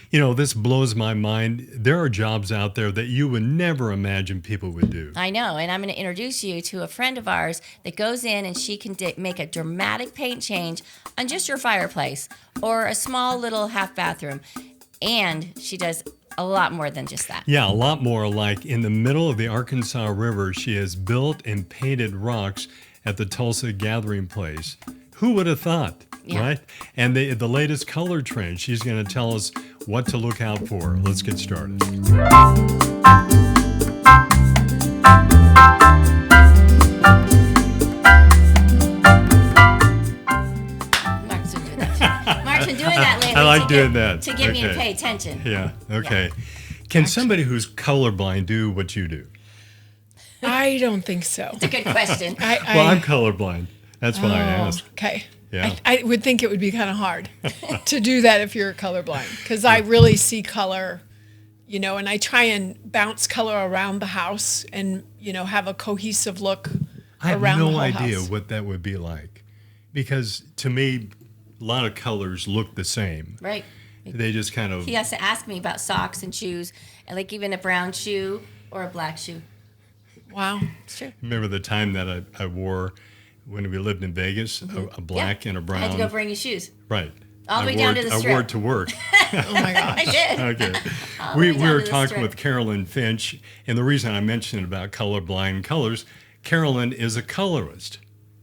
This blows my mind. There are jobs out there that you would never imagine people would do. I know, and I'm going to introduce you to a friend of ours that goes in and she can make a dramatic paint change on just your fireplace or a small little half bathroom. And she does a lot more than just that. Yeah, a lot more. Like in the middle of the Arkansas River, she has built and painted rocks at the Tulsa gathering place. Who would have thought, right? And the latest color trend, she's going to tell us what to look out for. Let's get started. Mark's been doing that lately. I like doing that. To get me to pay attention. Yeah, okay. Yeah. Can somebody who's colorblind do what you do? I don't think so. It's a good question. I'm colorblind. That's why I ask. Okay. Yeah. I would think it would be kind of hard to do that if you're colorblind, because I really see color, and I try and bounce color around the house and, have a cohesive look around the whole house. I have no idea what that would be like, because to me, a lot of colors look the same. Right. They just kind of... He has to ask me about socks and shoes, and like even a brown shoe or a black shoe. Wow. It's true. Remember the time that I wore, when we lived in Vegas, a black and a brown... I had to go bring you shoes. Right. All the way down to the strip. I wore it to work. Oh, my gosh. I did. Okay. We were talking with Carolyn Finch, and the reason I mentioned about colorblind colors, Carolyn is a colorist.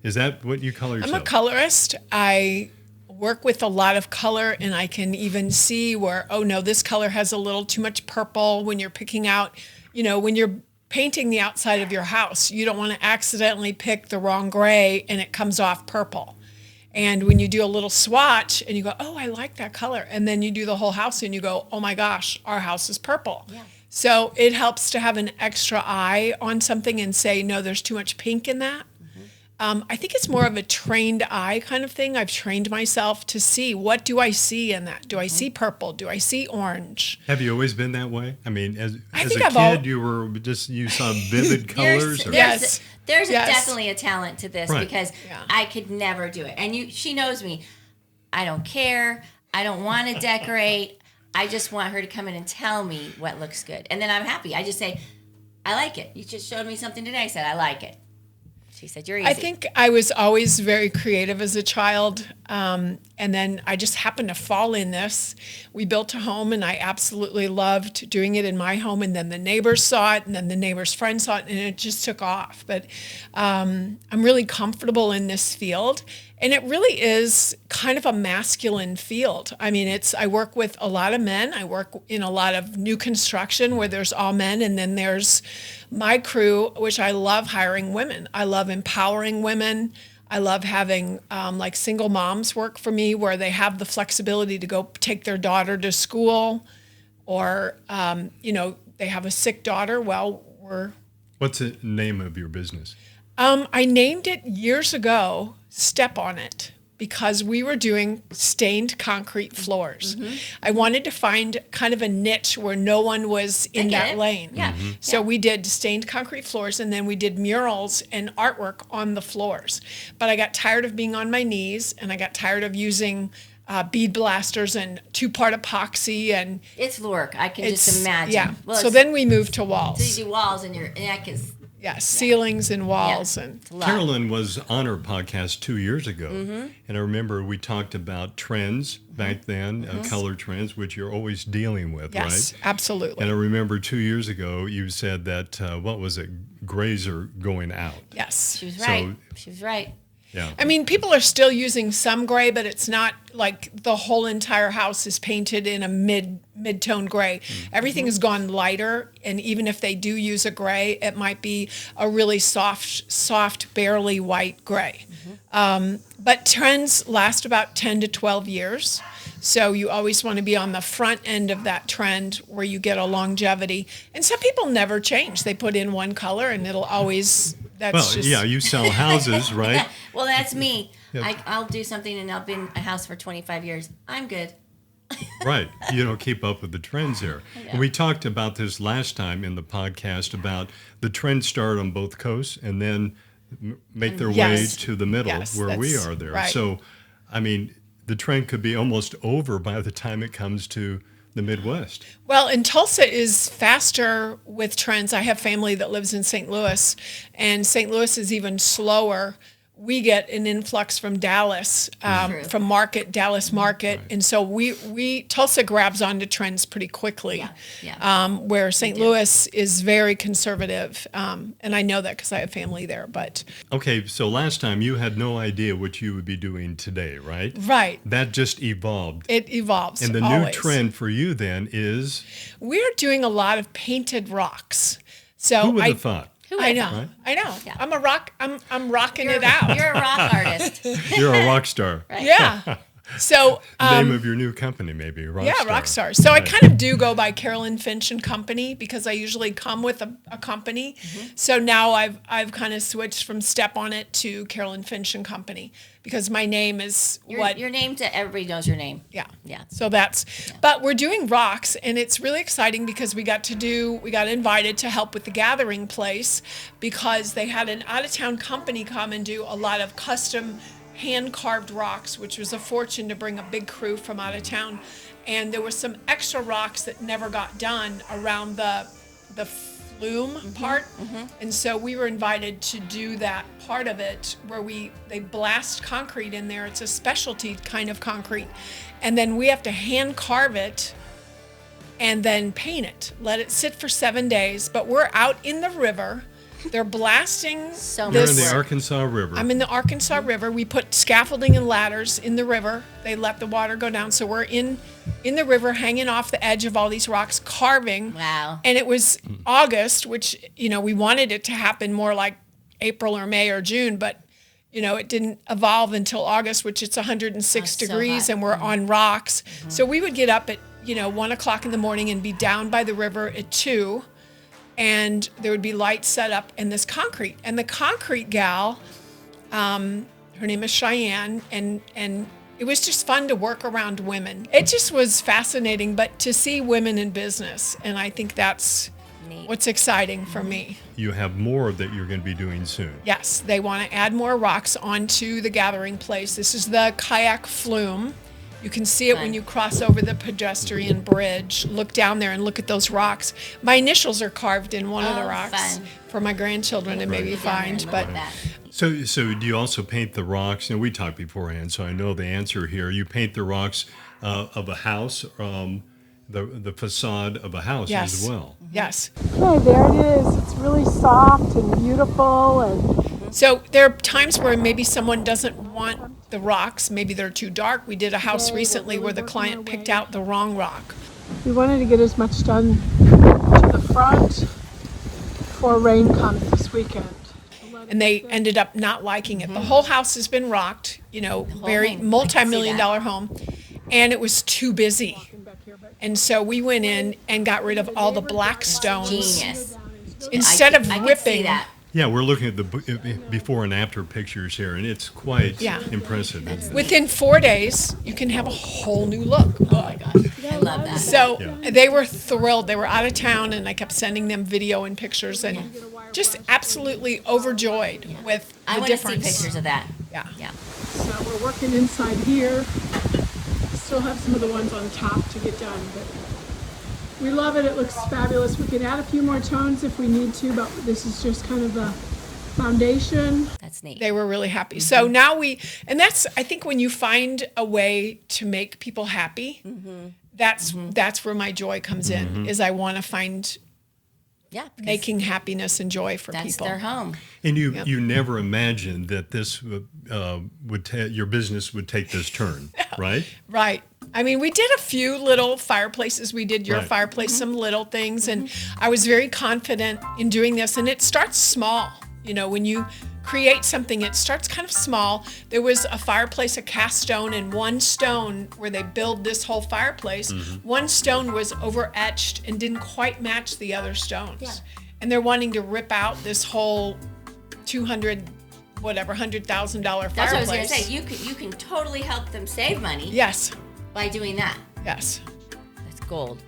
Is that what you call yourself? I'm a colorist. I work with a lot of color, and I can even see where, oh no, this color has a little too much purple when you're picking out, when you're painting the outside of your house, you don't want to accidentally pick the wrong gray and it comes off purple. And when you do a little swatch and you go, oh, I like that color, and then you do the whole house and you go, oh my gosh, our house is purple. Yeah. So it helps to have an extra eye on something and say, no, there's too much pink in that. I think it's more of a trained eye kind of thing. I've trained myself to see, what do I see in that? Do I see purple? Do I see orange? Have you always been that way? I mean, as a kid, you saw vivid colors? Yes. There's definitely a talent to this, because I could never do it. And she knows me. I don't care. I don't want to decorate. I just want her to come in and tell me what looks good. And then I'm happy. I just say, I like it. You just showed me something today. I said, I like it. She said, you're easy. I think I was always very creative as a child, and then I just happened to fall in this. We built a home, and I absolutely loved doing it in my home, and then the neighbors saw it, and then the neighbors' friends saw it, and it just took off. But I'm really comfortable in this field, and it really is kind of a masculine field. I mean, I work with a lot of men. I work in a lot of new construction where there's all men, and then there's my crew, which I love hiring women. I love empowering women. I love having like single moms work for me, where they have the flexibility to go take their daughter to school, or they have a sick daughter. What's the name of your business? I named it years ago, Step on It, because we were doing stained concrete floors. Mm-hmm. I wanted to find kind of a niche where no one was in that lane. Yeah. Mm-hmm. So we did stained concrete floors, and then we did murals and artwork on the floors. But I got tired of being on my knees, and I got tired of using bead blasters and two-part epoxy, and it's work. I can just imagine. Yeah. Well, so then we moved to walls. So you do walls, and your neck is... ceilings and walls. Yeah. And Carolyn was on our podcast 2 years ago, and I remember we talked about trends back then, color trends, which you're always dealing with, right? Yes, absolutely. And I remember 2 years ago you said that, what was it, grays are going out. Yes. She was right. She was right. Yeah. I mean, people are still using some gray, but it's not like the whole entire house is painted in a mid-tone gray. Mm-hmm. Everything has gone lighter, and even if they do use a gray, it might be a really soft, barely white gray. Mm-hmm. But trends last about 10 to 12 years. So you always want to be on the front end of that trend where you get a longevity. And some people never change. They put in one color, and it'll always... you sell houses, right? Well, that's me. Yep. I'll do something, and I'll be in a house for 25 years. I'm good. Right. You don't keep up with the trends there. And we talked about this last time in the podcast about the trends start on both coasts and then make their way to the middle where we are there. Right. So, I mean, the trend could be almost over by the time it comes to the Midwest. Well, and Tulsa is faster with trends. I have family that lives in St. Louis, and St. Louis is even slower. We get an influx from Dallas, from Dallas market. Right. And so we Tulsa grabs onto trends pretty quickly, where St. Louis is very conservative. And I know that because I have family there, but. Okay, so last time you had no idea what you would be doing today, right? Right. That just evolved. It evolves. And the always. new trend for you then is? We're doing a lot of painted rocks. So Who would have thought? I know. Right? I know. Yeah. I'm rocking it out. You're a rock artist. You're a rock star. Right. Yeah. So Name of your new company, maybe. Rockstar. Rockstar. So I kind of do go by Carolyn Finch and Company because I usually come with a company. So now I've kind of switched from Step on It to Carolyn Finch and Company because my name is Your name to everybody knows your name. Yeah. Yeah. So but we're doing rocks, and it's really exciting because we got invited to help with the gathering place because they had an out-of-town company come and do a lot of custom hand-carved rocks, which was a fortune to bring a big crew from out of town. And there was some extra rocks that never got done around the flume part. And so we were invited to do that part of it where they blast concrete in there. It's a specialty kind of concrete. And then we have to hand carve it and then paint it. Let it sit for 7 days. But we're out in the river. They're blasting You're in the Arkansas River. I'm in the Arkansas River. We put scaffolding and ladders in the river. They let the water go down. So we're in the river hanging off the edge of all these rocks, carving. Wow. And it was August, which, we wanted it to happen more like April or May or June, but, it didn't evolve until August, which it's 106 degrees so hot. and we're on rocks. So we would get up at, 1 o'clock in the morning and be down by the river at 2. And there would be lights set up in this concrete. And the concrete gal, her name is Cheyenne, and it was just fun to work around women. It just was fascinating, but to see women in business, and I think that's Neat. what's exciting for me. You have more that you're going to be doing soon. Yes, they want to add more rocks onto the gathering place. This is the kayak flume. You can see it when you cross over the pedestrian bridge. Look down there and look at those rocks. My initials are carved in one of the rocks for my grandchildren to maybe find. But So do you also paint the rocks? We talked beforehand, so I know the answer here. You paint the rocks of a house, the facade of a house as well. Yes. Okay, there it is. It's really soft and beautiful. And so there are times where maybe someone doesn't want the rocks. Maybe they're too dark. We did a house recently where the client picked out the wrong rock. we wanted to get as much done to the front before rain comes this weekend. And they ended up not liking it. The whole house has been rocked, very multi-million-dollar home, and it was too busy. And so we went in and got rid of all the black stones. Genius. Instead of I could ripping. see that. Yeah, we're looking at the before and after pictures here, and it's quite impressive. Isn't it? Within 4 days, you can have a whole new look. Oh my gosh, I love that. So they were thrilled. They were out of town, and I kept sending them video and pictures, and just absolutely overjoyed with I the want difference. to see pictures of that. Yeah. Yeah. So we're working inside here. Still have some of the ones on top to get done, but we love it. It looks fabulous. We can add a few more tones if we need to, but this is just kind of the foundation. That's neat. They were really happy. So now and that's, I think when you find a way to make people happy, that's where my joy comes in, is I want to find because making happiness and joy for that's people. their home. And you never imagined that this your business would take this turn, right? Right. I mean, we did a few little fireplaces. We did your Right. fireplace, some little things, and I was very confident in doing this. And it starts small. When you create something, it starts kind of small. There was a fireplace, a cast stone, and one stone where they build this whole fireplace. One stone was over etched and didn't quite match the other stones. Yeah. And they're wanting to rip out this whole $100,000 fireplace. That's what I was going to say. You can totally help them save money Yes. by doing that. Yes. That's gold.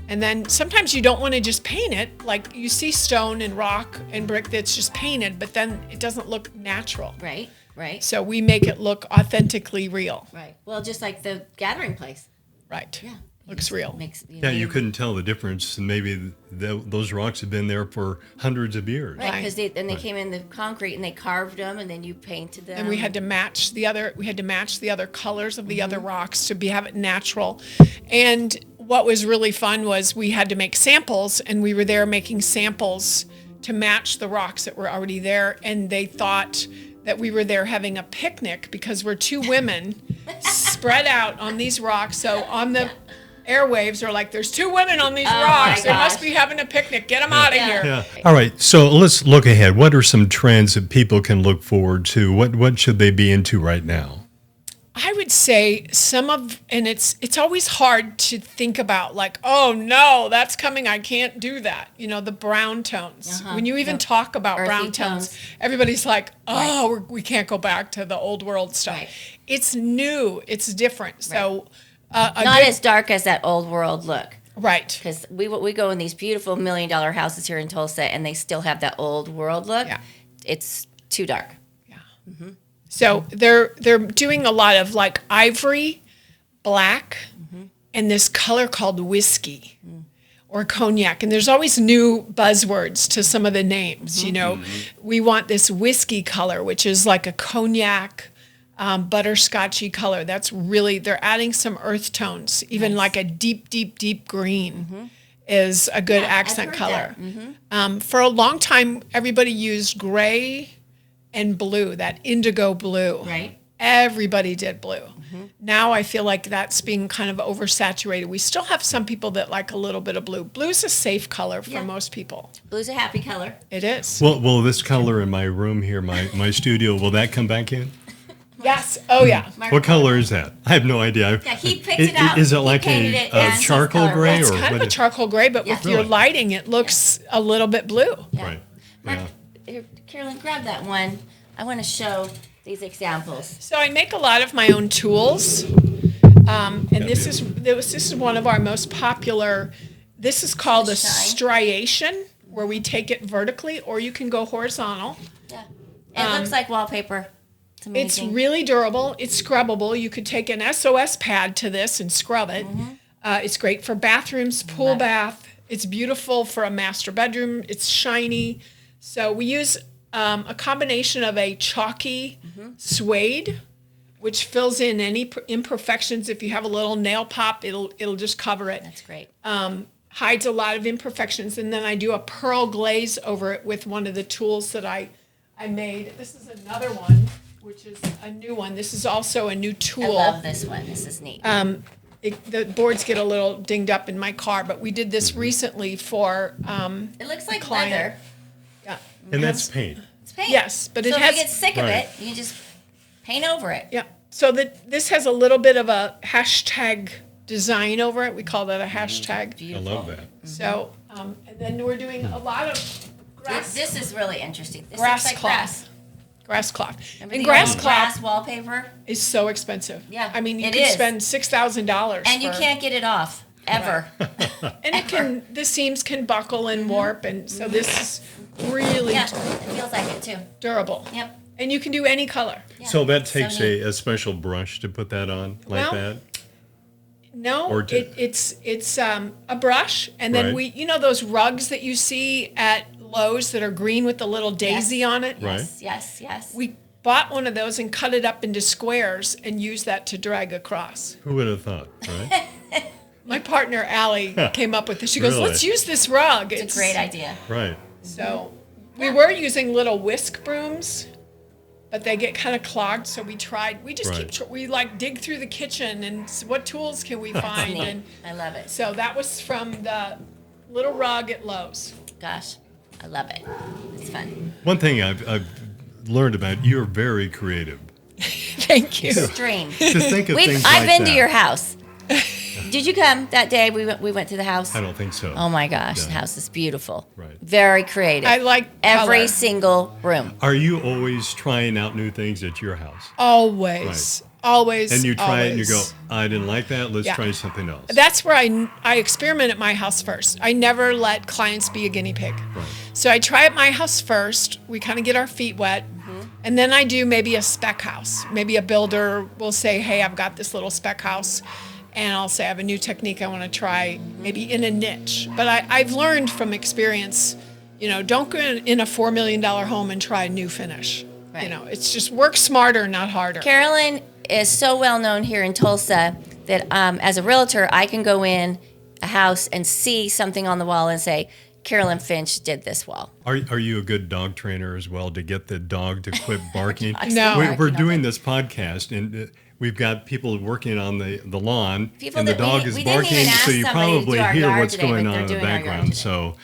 And then sometimes you don't want to just paint it. Like you see stone and rock and brick that's just painted, but then it doesn't look natural. Right. Right. So we make it look authentically real. Right. Well, just like the gathering place. Right. Yeah. Looks real. Yeah, you couldn't tell the difference. And maybe those rocks have been there for hundreds of years. Right, because they came in the concrete and they carved them, and then you painted them. And we had to match the other. We had to match the other colors of the other rocks to have it natural. And what was really fun was we had to make samples, and we were there making samples to match the rocks that were already there. And they thought that we were there having a picnic because we're two women spread out on these rocks. So on the airwaves are like, there's two women on these rocks. They must be having a picnic. Get them out of here. Yeah. All right. So let's look ahead. What are some trends that people can look forward to? What should they be into right now? I would say and it's always hard to think about, like, oh no, that's coming. I can't do that. You know, the brown tones. When you even talk about Earthy brown tones, everybody's like, oh, we can't go back to the old world stuff. Right. It's new. It's different. So not as dark as that old world look. Right. Because we go in these beautiful $1 million houses here in Tulsa, and they still have that old world look. Yeah. It's too dark. Yeah. So they're doing a lot of like ivory, black, and this color called whiskey or cognac. And there's always new buzzwords to some of the names. You know, we want this whiskey color, which is like a cognac, butterscotchy color. That's really, they're adding some earth tones, even like a deep, deep, deep green. Is a good accent color. For a long time, everybody used gray and blue, that indigo blue. Right. Everybody did blue. Now I feel like that's being kind of oversaturated. We still have some people that like a little bit of blue. Blue's a safe color for most people. Blue's a happy color. It is. Well, this color in my room here, my studio, will that come back in? Yes. Oh, yeah. What color is that? I have no idea. Yeah, he picked it out. Is it He like painted a it as his charcoal color. gray? It's or kind of what a charcoal gray, but with your Really? lighting, it looks a little bit blue. Right. Mark, Yeah. here, Carolyn, grab that one. I want to show these examples. So I make a lot of my own tools, and this is one of our most popular. This is called a striation, where we take it vertically, or you can go horizontal. Yeah. It looks like wallpaper. It's amazing. It's really durable. It's scrubbable. You could take an SOS pad to this and scrub it. It's great for bathrooms, pool bath. It's beautiful for a master bedroom. It's shiny. So we use a combination of a chalky suede, which fills in any imperfections. If you have a little nail pop, it'll just cover it. That's great. Hides a lot of imperfections. And then I do a pearl glaze over it with one of the tools that I made. This is another one, which is a new one. This is also a new tool. I love this one. This is neat. The boards get a little dinged up in my car, but we did this recently for it looks like client. leather. Yeah. And that's paint. It's paint. Yes, but so it if has. you get sick of Right. it, you can just paint over it. Yeah. So this has a little bit of a hashtag design over it. We call that a hashtag. I Beautiful. love that. So, and then we're doing a lot of grass. This is really interesting. This Grass looks like cloth. Grass cloth. Remember And the grass old cloth grass wallpaper? is so expensive. Yeah, I mean, you it can is. spend $6,000. And you can't get it off ever. And the seams can buckle and warp, and so this is really Yeah, it feels like it too. durable. Yep. And you can do any color. Yeah. So that takes neat. a special brush to put that on like Well, that? No, Or to- it's a brush, and then Right. those rugs that you see at Lowe's that are green with the little daisy on it. Right. Yes. We bought one of those and cut it up into squares and used that to drag across. Who would have thought, right? My partner Allie came up with this. She goes, Really? "Let's use this rug." It's a great idea. Right. So we were using little whisk brooms, but they get kind of clogged. So we tried. We just Right. we like dig through the kitchen and what tools can we find? Neat. And I love it. so that was from the little rug at Lowe's. Gosh, I love it. It's fun. One thing I've learned about you're very creative. Thank you. Extreme. To think of things I've like been to that. your house. Did you come that day we went to the house? I don't think so. Oh my gosh, the Yeah. house is beautiful. Right. Very creative. I like every color. single room. Are you always trying out new things at your house? Always. Always. And you try it and you go, always. I didn't like that. Let's Yeah. try something else. That's where I experiment at my house first. I never let clients be a guinea pig. Right. So I try at my house first. We kind of get our feet wet. And then I do maybe a spec house. Maybe a builder will say, hey, I've got this little spec house. and I'll say I have a new technique I want to try, maybe in a niche. But I've learned from experience, don't go in a $4 million home and try a new finish. Right. It's just work smarter, not harder. Carolyn is so well known here in Tulsa that as a realtor, I can go in a house and see something on the wall and say, Carolyn Finch did this wall. Are you a good dog trainer as well to get the dog to quit barking? No. We're doing this podcast and we've got people working on the lawn People and the that dog we is didn't even barking, ask so you somebody to probably do our hear yard what's today, going but on they're in the doing our yard background. today. So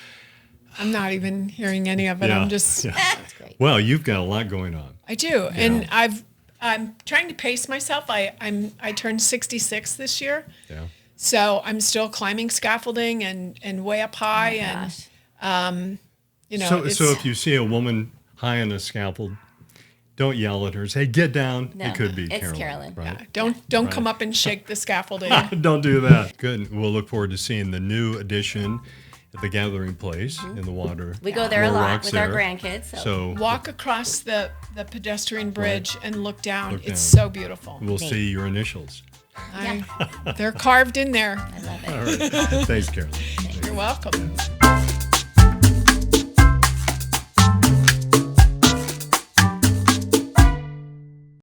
I'm not even hearing any of it. yeah, I'm just, yeah. That's great. Well, you've got a lot going on. I do. And I'm trying to pace myself. I turned 66 this year. Yeah. So I'm still climbing scaffolding and way up high. Gosh. And, So if you see a woman high on a scaffold, don't yell at her. Say, get down. No, It could be it's Carolyn. Carolyn. Right? don't come up and shake the scaffolding. Don't do that. Good. We'll look forward to seeing the new addition at the Gathering Place in the water. We go there a More lot rocks with our there. grandkids. So Walk across the pedestrian bridge and look down. Look It's down. so beautiful. we'll see your initials. They're carved in there. I love it. All right. Thanks, Carolyn. You're welcome.